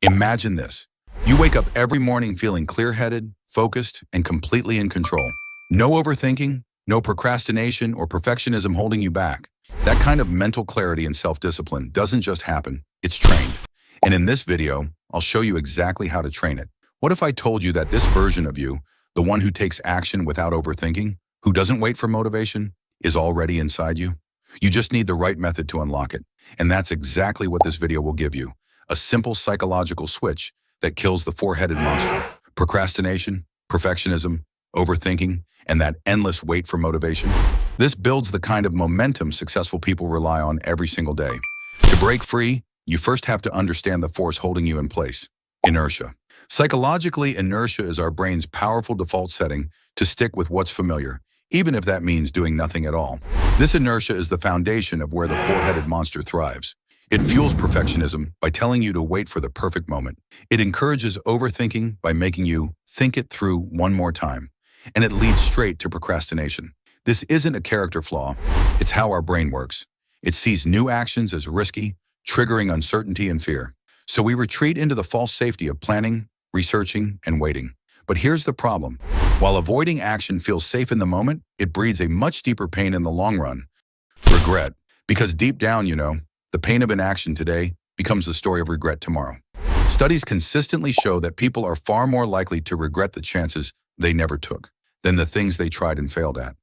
Imagine this. You wake up every morning feeling clear-headed, focused, and completely in control. No overthinking, no procrastination or perfectionism holding you back. That kind of mental clarity and self-discipline doesn't just happen, it's trained. And in this video, I'll show you exactly how to train it. What if I told you that this version of you, the one who takes action without overthinking, who doesn't wait for motivation, is already inside you? You just need the right method to unlock it. And that's exactly what this video will give you. A simple psychological switch that kills the four-headed monster. Procrastination, perfectionism, overthinking, and that endless wait for motivation. This builds the kind of momentum successful people rely on every single day. To break free, you first have to understand the force holding you in place. Inertia. Psychologically, inertia is our brain's powerful default setting to stick with what's familiar, even if that means doing nothing at all. This inertia is the foundation of where the four-headed monster thrives. It fuels perfectionism by telling you to wait for the perfect moment. It encourages overthinking by making you think it through one more time. And it leads straight to procrastination. This isn't a character flaw, it's how our brain works. It sees new actions as risky, triggering uncertainty and fear. So we retreat into the false safety of planning, researching, and waiting. But here's the problem. While avoiding action feels safe in the moment, it breeds a much deeper pain in the long run. Regret. Because deep down, the pain of inaction today becomes the story of regret tomorrow. Studies consistently show that people are far more likely to regret the chances they never took than the things they tried and failed at.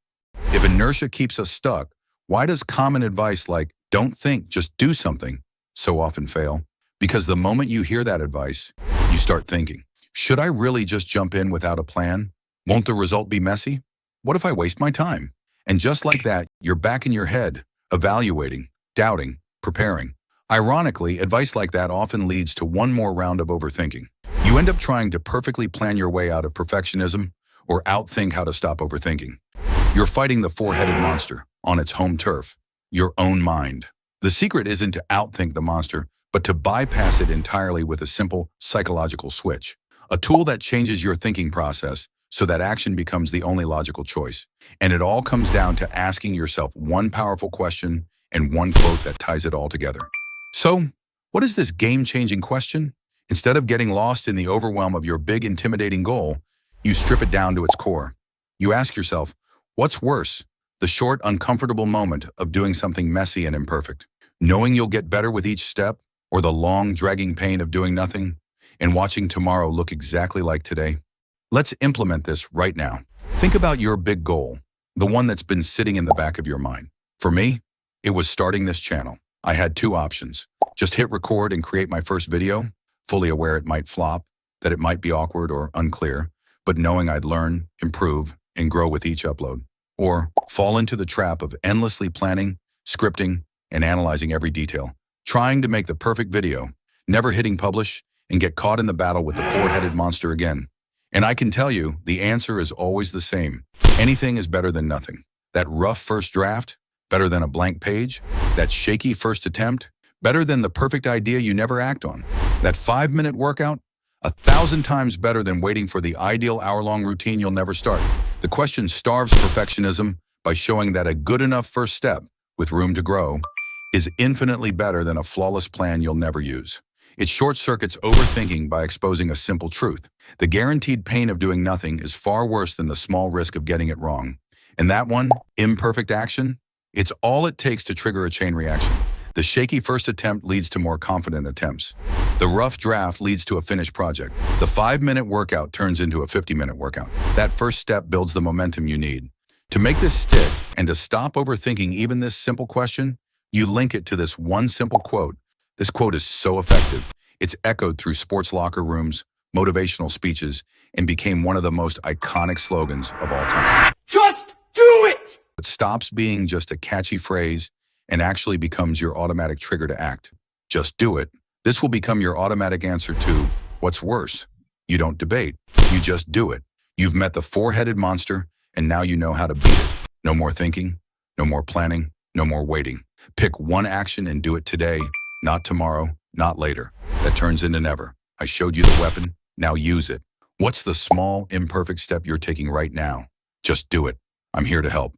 If inertia keeps us stuck, why does common advice like, don't think, just do something, so often fail? Because the moment you hear that advice, you start thinking, should I really just jump in without a plan? Won't the result be messy? What if I waste my time? And just like that, you're back in your head, evaluating, doubting, preparing. Ironically, advice like that often leads to one more round of overthinking. You end up trying to perfectly plan your way out of perfectionism or outthink how to stop overthinking. You're fighting the four-headed monster on its home turf, your own mind. The secret isn't to outthink the monster, but to bypass it entirely with a simple psychological switch. A tool that changes your thinking process so that action becomes the only logical choice. And it all comes down to asking yourself one powerful question and one quote that ties it all together. So, what is this game-changing question? Instead of getting lost in the overwhelm of your big, intimidating goal, you strip it down to its core. You ask yourself, what's worse, the short, uncomfortable moment of doing something messy and imperfect, knowing you'll get better with each step, or the long, dragging pain of doing nothing and watching tomorrow look exactly like today? Let's implement this right now. Think about your big goal, the one that's been sitting in the back of your mind. For me, it was starting this channel. I had two options. Just hit record and create my first video, fully aware it might flop, that it might be awkward or unclear, but knowing I'd learn, improve, and grow with each upload. Or fall into the trap of endlessly planning, scripting, and analyzing every detail, trying to make the perfect video, never hitting publish, and get caught in the battle with the four-headed monster again. And I can tell you, the answer is always the same. Anything is better than nothing. That rough first draft, better than a blank page. That shaky first attempt, better than the perfect idea you never act on. That 5-minute workout, 1,000 times better than waiting for the ideal hour-long routine you'll never start. The question starves perfectionism by showing that a good enough first step, with room to grow, is infinitely better than a flawless plan you'll never use. It short-circuits overthinking by exposing a simple truth. The guaranteed pain of doing nothing is far worse than the small risk of getting it wrong. And that one, imperfect action, it's all it takes to trigger a chain reaction. The shaky first attempt leads to more confident attempts. The rough draft leads to a finished project. The 5-minute workout turns into a 50-minute workout. That first step builds the momentum you need. To make this stick and to stop overthinking even this simple question, you link it to this one simple quote. This quote is so effective. It's echoed through sports locker rooms, motivational speeches, and became one of the most iconic slogans of all time. Just do it! It stops being just a catchy phrase and actually becomes your automatic trigger to act. Just do it. This will become your automatic answer to, what's worse? You don't debate. You just do it. You've met the four-headed monster, and now you know how to beat it. No more thinking, no more planning, no more waiting. Pick one action and do it today, not tomorrow, not later. That turns into never. I showed you the weapon, now use it. What's the small, imperfect step you're taking right now? Just do it. I'm here to help.